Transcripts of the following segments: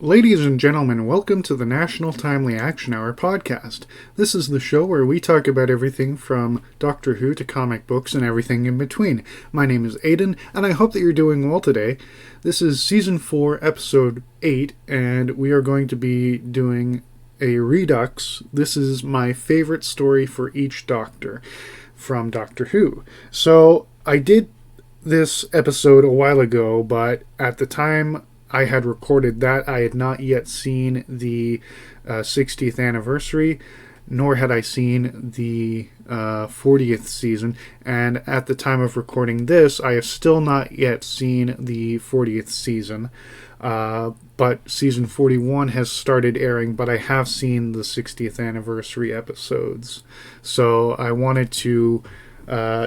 Ladies and gentlemen, welcome to the National Timely Action Hour podcast. This is the show where we talk about everything from Doctor Who to comic books and everything in between. My name is Aidan, and I hope that you're doing well today. This is Season 4, Episode 8, and we are going to be doing a redux. This is my favorite story for each Doctor from Doctor Who. So, I did this episode a while ago, but at the time I had recorded that, I had not yet seen the 60th anniversary, nor had I seen the 40th season, and at the time of recording this, I have still not yet seen the 40th season, but season 41 has started airing, but I have seen the 60th anniversary episodes, so I wanted to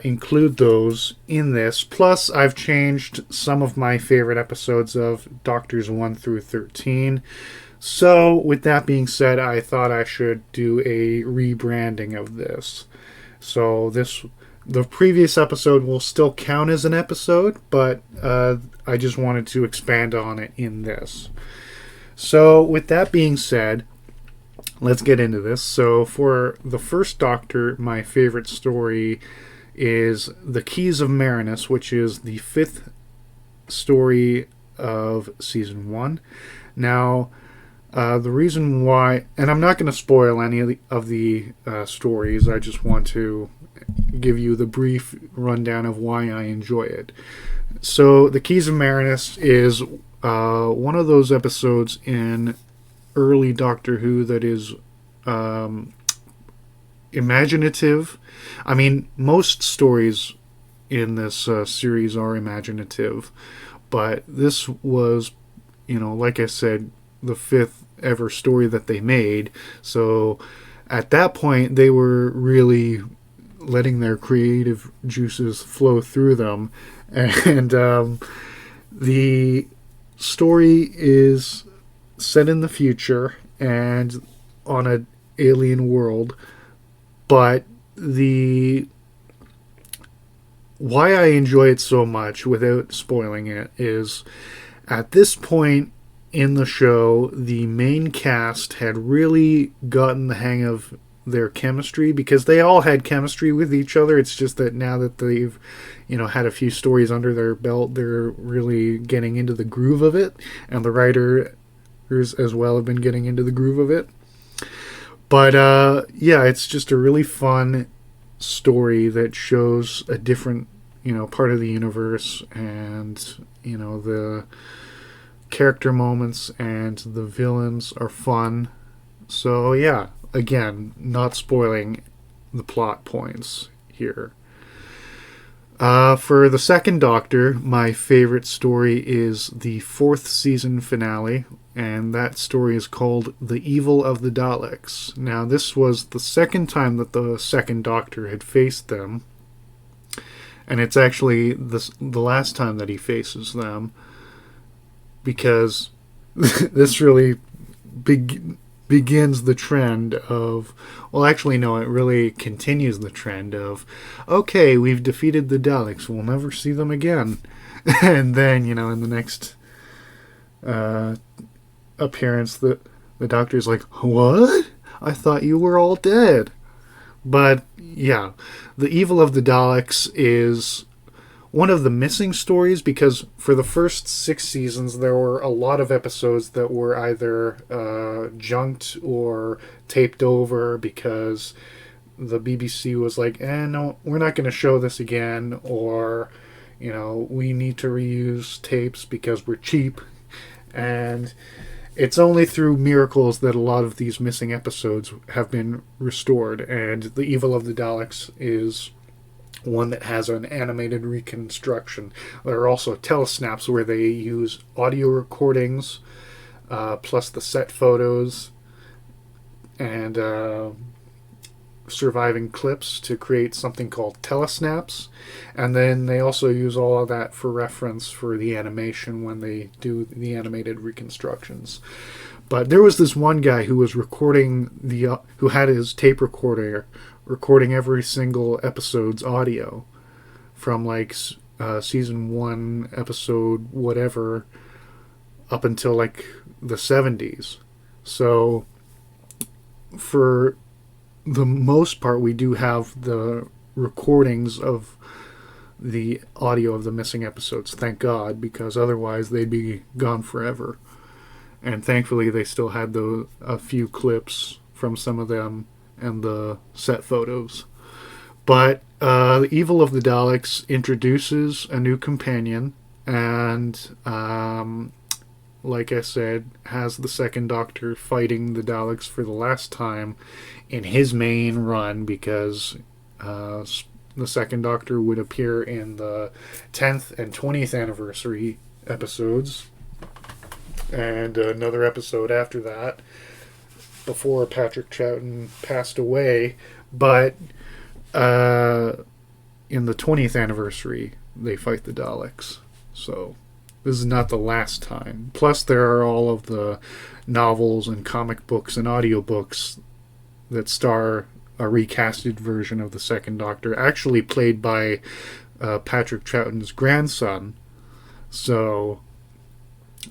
include those in this. Plus, I've changed some of my favorite episodes of Doctors 1 through 13. So, with that being said, I thought I should do a rebranding of this. So, the previous episode will still count as an episode, but I just wanted to expand on it in this. So, with that being said, let's get into this. So, for the first Doctor, my favorite story is The Keys of Marinus, which is the 5th story of Season 1. Now, the reason why, and I'm not going to spoil any of the stories, I just want to give you the brief rundown of why I enjoy it. So, The Keys of Marinus is one of those episodes in early Doctor Who that is imaginative. I mean, most stories in this series are imaginative, but this was, like I said, the 5th ever story that they made. So at that point, they were really letting their creative juices flow through them. And the story is set in the future and on an alien world, but why I enjoy it so much, without spoiling it, is at this point in the show, the main cast had really gotten the hang of their chemistry, because they all had chemistry with each other. It's just that now that they've had a few stories under their belt, they're really getting into the groove of it, and the writers as well have been getting into the groove of it. But yeah, it's just a really fun story that shows a different part of the universe, and the character moments and the villains are fun. So yeah, again, not spoiling the plot points here. For the second Doctor, my favorite story is the 4th season finale, and that story is called The Evil of the Daleks. Now, this was the second time that the second Doctor had faced them, and it's actually the last time that he faces them, because this really begins the trend of, well, actually, no, it really continues the trend of, okay, we've defeated the Daleks, we'll never see them again. And then, in the next appearance, the Doctor's like, what? I thought you were all dead. But, yeah, The Evil of the Daleks is one of the missing stories, because for the first 6 seasons there were a lot of episodes that were either junked or taped over, because the BBC was like, no, we're not going to show this again, or we need to reuse tapes because we're cheap. And it's only through miracles that a lot of these missing episodes have been restored, and The Evil of the Daleks is one that has an animated reconstruction. There are also telesnaps where they use audio recordings plus the set photos and surviving clips to create something called telesnaps. And then they also use all of that for reference for the animation when they do the animated reconstructions. But there was this one guy who was recording who had his tape recorder recording every single episode's audio from like season 1 episode whatever up until like the 70s. So for the most part, we do have the recordings of the audio of the missing episodes, thank God, because otherwise they'd be gone forever. And thankfully they still had a few clips from some of them and the set photos. But the Evil of the Daleks introduces a new companion, and like I said, has the Second Doctor fighting the Daleks for the last time in his main run, because the Second Doctor would appear in the 10th and 20th anniversary episodes, and another episode after that, before Patrick Troughton passed away. But in the 20th anniversary, they fight the Daleks. So this is not the last time. Plus, there are all of the novels and comic books and audiobooks that star a recasted version of the Second Doctor, actually played by Patrick Troughton's grandson. So,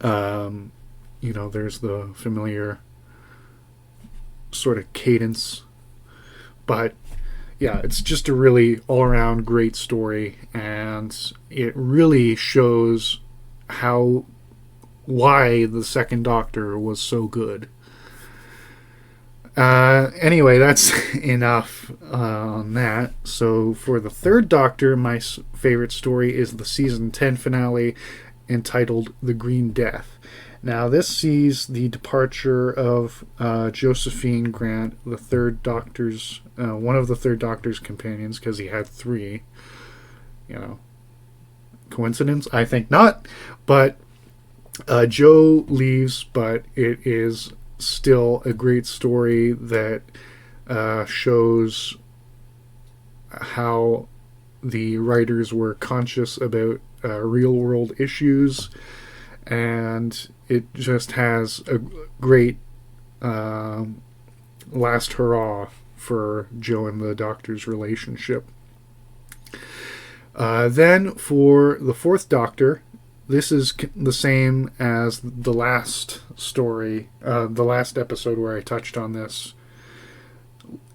there's the familiar sort of cadence. But yeah, it's just a really all-around great story, and it really shows why the Second Doctor was so good. Anyway, that's enough on that. So for the Third Doctor, my favorite story is the season 10 finale, entitled The Green Death. Now, this sees the departure of Josephine Grant, the Third Doctor's, one of the Third Doctor's companions, because he had 3. Coincidence? I think not. But Jo leaves, but it is still a great story that shows how the writers were conscious about real-world issues, and it just has a great last hurrah for Jo and the Doctor's relationship. Then for the Fourth Doctor, this is the same as the last story, the last episode where I touched on this.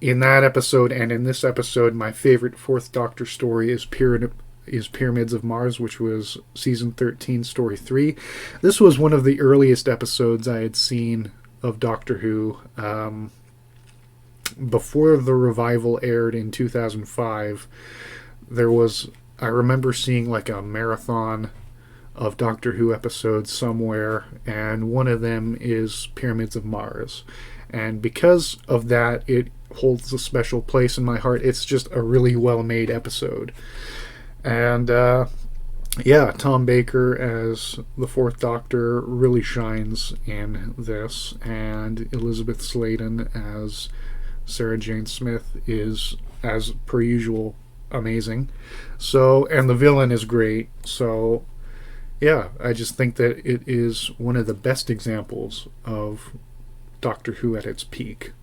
In that episode and in this episode, my favorite Fourth Doctor story is Pyramids of Mars, which was season 13, story 3. This was one of the earliest episodes I had seen of Doctor Who. Before the revival aired in 2005, I remember seeing like a marathon of Doctor Who episodes somewhere, and one of them is Pyramids of Mars. And because of that, it holds a special place in my heart. It's just a really well-made episode. And Tom Baker as the Fourth Doctor really shines in this, and Elizabeth Sladen as Sarah Jane Smith is, as per usual, amazing. So, and the villain is great. So yeah, I just think that it is one of the best examples of Doctor Who at its peak.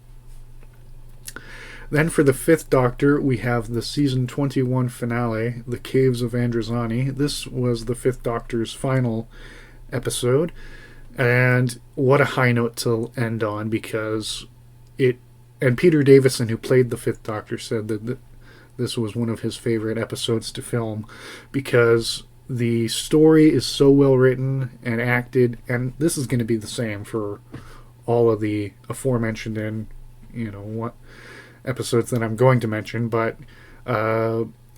Then for the Fifth Doctor, we have the season 21 finale, The Caves of Androzani. This was the Fifth Doctor's final episode, and what a high note to end on, because and Peter Davison, who played the Fifth Doctor, said that this was one of his favorite episodes to film, because the story is so well written and acted, and this is going to be the same for all of the aforementioned and what episodes that I'm going to mention, but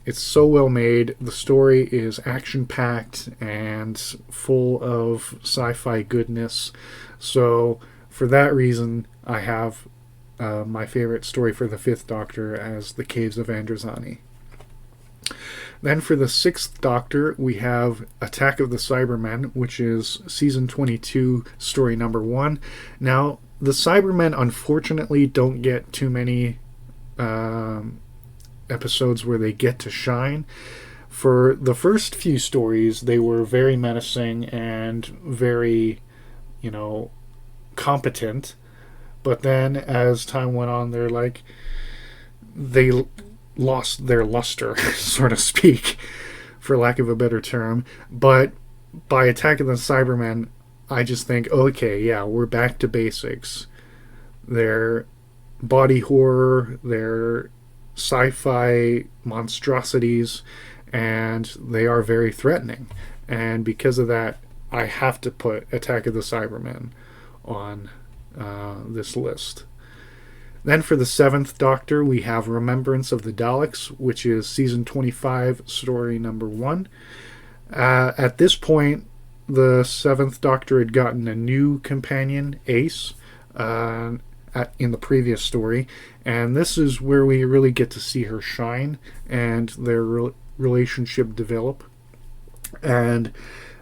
it's so well made. The story is action packed and full of sci-fi goodness. So for that reason, I have my favorite story for the Fifth Doctor as The Caves of Androzani. Then for the Sixth Doctor, we have Attack of the Cybermen, which is season 22, story number 1. Now, the Cybermen unfortunately don't get too many episodes where they get to shine. For the first few stories, they were very menacing and very, competent. But then as time went on, they lost their luster, so to speak, for lack of a better term. But by Attack of the Cybermen, I just think, okay, yeah, we're back to basics. They're body horror, they're sci-fi monstrosities, and they are very threatening. And because of that, I have to put Attack of the Cybermen on this list. Then for the Seventh Doctor, we have Remembrance of the Daleks, which is season 25, story number 1. At this point, the Seventh Doctor had gotten a new companion, Ace, in the previous story, and this is where we really get to see her shine and their relationship develop. And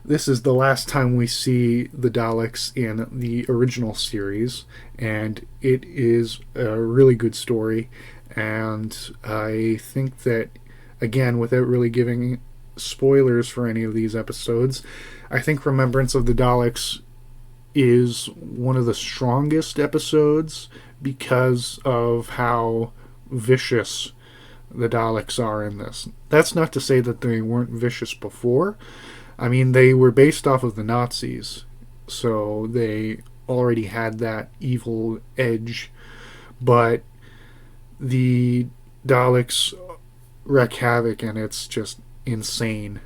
this is the last time we see the Daleks in the original series, and it is a really good story. And I think that, again, without really giving spoilers for any of these episodes, I think Remembrance of the Daleks is one of the strongest episodes because of how vicious the Daleks are in this. That's not to say that they weren't vicious before. I mean, they were based off of the Nazis, so they already had that evil edge, but the Daleks wreak havoc, and it's just insane.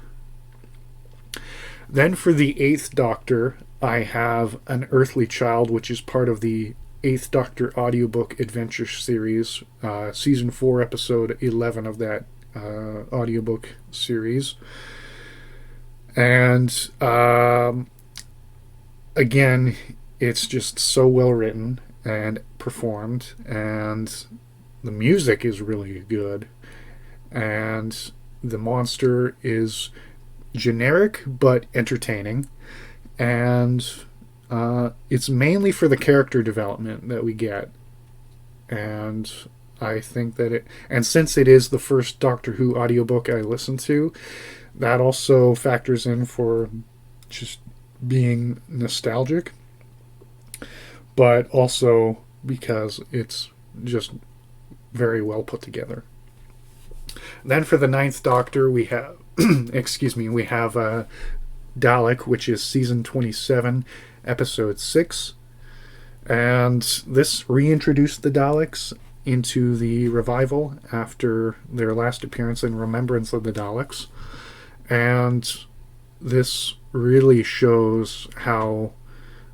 Then for the Eighth Doctor, I have An Earthly Child, which is part of the Eighth Doctor audiobook adventure series, season 4, episode 11 of that audiobook series. And again, it's just so well written and performed, and the music is really good, and the monster is generic but entertaining, and it's mainly for the character development that we get. And I think that and since it is the first Doctor Who audiobook I listened to, that also factors in for just being nostalgic, but also because it's just very well put together. Then for the Ninth Doctor, we have we have Dalek, which is season 27, episode 6. And this reintroduced the Daleks into the revival after their last appearance in Remembrance of the Daleks. And this really shows how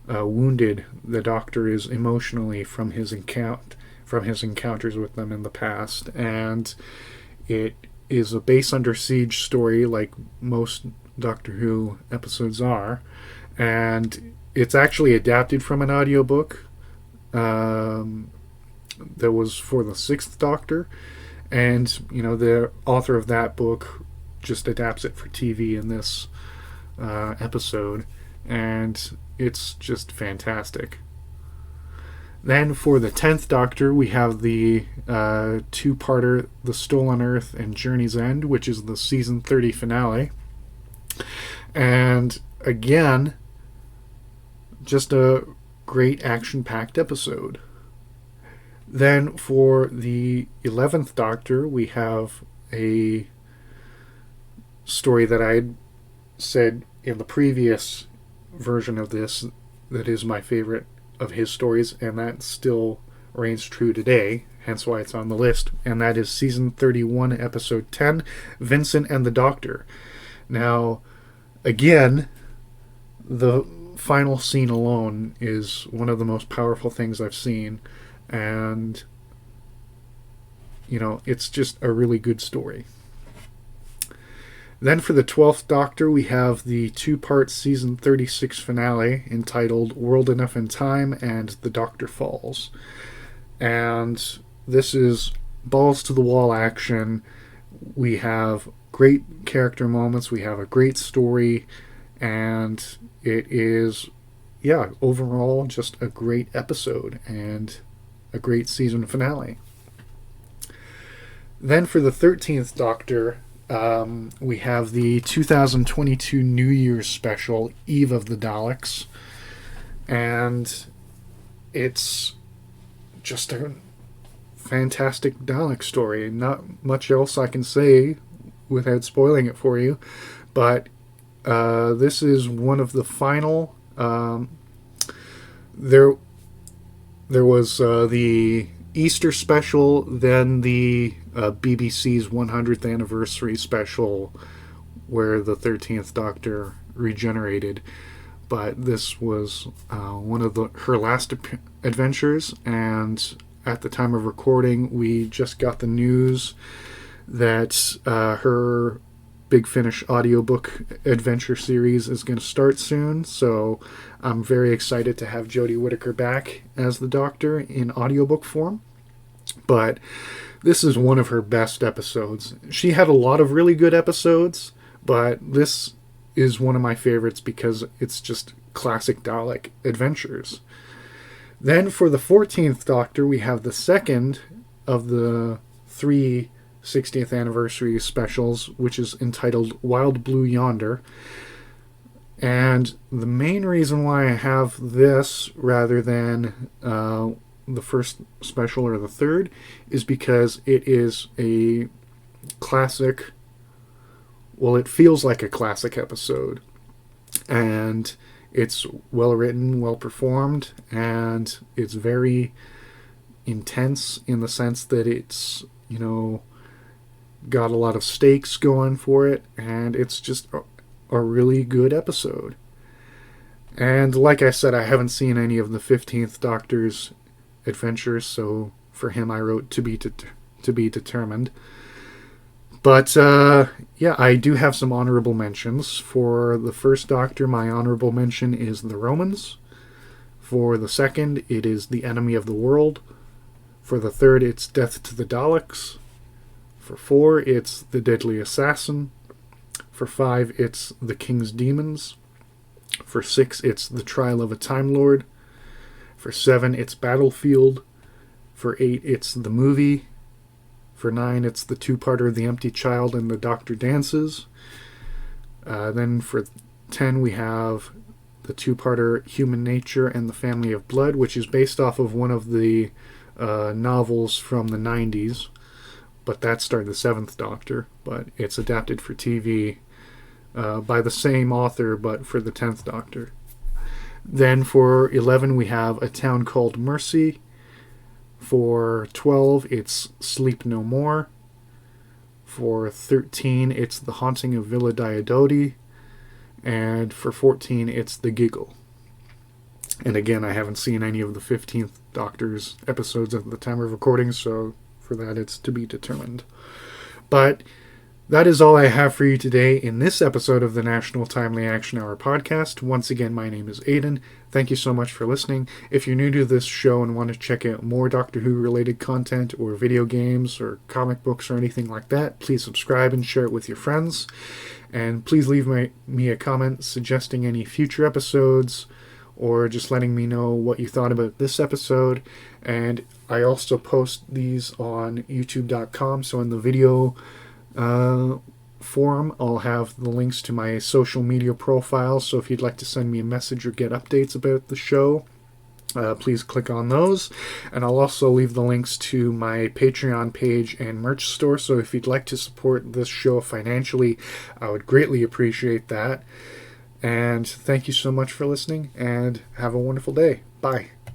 wounded the Doctor is emotionally from his encounters with them in the past. And it is a base under siege story, like most Doctor Who episodes are, and it's actually adapted from an audiobook that was for the Sixth Doctor, and the author of that book just adapts it for TV in this episode, and it's just fantastic. Then for the 10th Doctor, we have the two-parter The Stolen Earth and Journey's End, which is the season 30 finale. And again, just a great action-packed episode. Then for the 11th Doctor, we have a story that I had said in the previous version of this that is my favorite of his stories, and that still reigns true today, hence why it's on the list, and that is season 31, episode 10, Vincent and the Doctor. Now, again, the final scene alone is one of the most powerful things I've seen, and it's just a really good story. Then for the 12th Doctor, we have the two-part season 36 finale entitled World Enough in Time and The Doctor Falls. And this is balls-to-the-wall action. We have great character moments. We have a great story. And it is, overall just a great episode and a great season finale. Then for the 13th Doctor, we have the 2022 New Year's special, Eve of the Daleks, and it's just a fantastic Dalek story. Not much else I can say without spoiling it for you, but this is one of the final There was the Easter special, then the BBC's 100th anniversary special, where the 13th Doctor regenerated. But this was one of her last adventures, and at the time of recording, we just got the news that her Big Finish audiobook adventure series is going to start soon. So I'm very excited to have Jodie Whittaker back as the Doctor in audiobook form. But this is one of her best episodes. She had a lot of really good episodes, but this is one of my favorites because it's just classic Dalek adventures. Then for the 14th Doctor, we have the second of the 3 60th anniversary specials, which is entitled Wild Blue Yonder. And the main reason why I have this rather than the first special or the third is because it is a classic. Well, it feels like a classic episode, and it's well written, well performed, and it's very intense in the sense that it's, got a lot of stakes going for it, and it's just a really good episode. And like I said, I haven't seen any of the 15th Doctor's adventures, so for him I wrote to be determined. But yeah, I do have some honorable mentions. For the first Doctor, my honorable mention is The Romans. For the second, it is The Enemy of the World. For the third, it's Death to the Daleks. For 4, it's The Deadly Assassin. For 5, it's The King's Demons. For 6, it's The Trial of a Time Lord. For 7, it's Battlefield. For 8, it's The Movie. For 9, it's the 2-parter The Empty Child and The Doctor Dances. Then for 10, we have the 2-parter Human Nature and the Family of Blood, which is based off of one of the novels from the 90s. But that starred the 7th Doctor, but it's adapted for TV by the same author, but for the 10th Doctor. Then for 11, we have A Town Called Mercy. For 12, it's Sleep No More. For 13, it's The Haunting of Villa Diodati. And for 14, it's The Giggle. And again, I haven't seen any of the 15th Doctor's episodes at the time of recording, so for that, it's to be determined. But that is all I have for you today in this episode of the National Timely Action Hour podcast. Once again, my name is Aidan. Thank you so much for listening. If you're new to this show and want to check out more Doctor Who related content or video games or comic books or anything like that, please subscribe and share it with your friends. And please leave me a comment suggesting any future episodes or just letting me know what you thought about this episode. And I also post these on youtube.com, so in the video forum, I'll have the links to my social media profiles, so if you'd like to send me a message or get updates about the show, please click on those. And I'll also leave the links to my Patreon page and merch store, so if you'd like to support this show financially, I would greatly appreciate that. And thank you so much for listening, and have a wonderful day. Bye.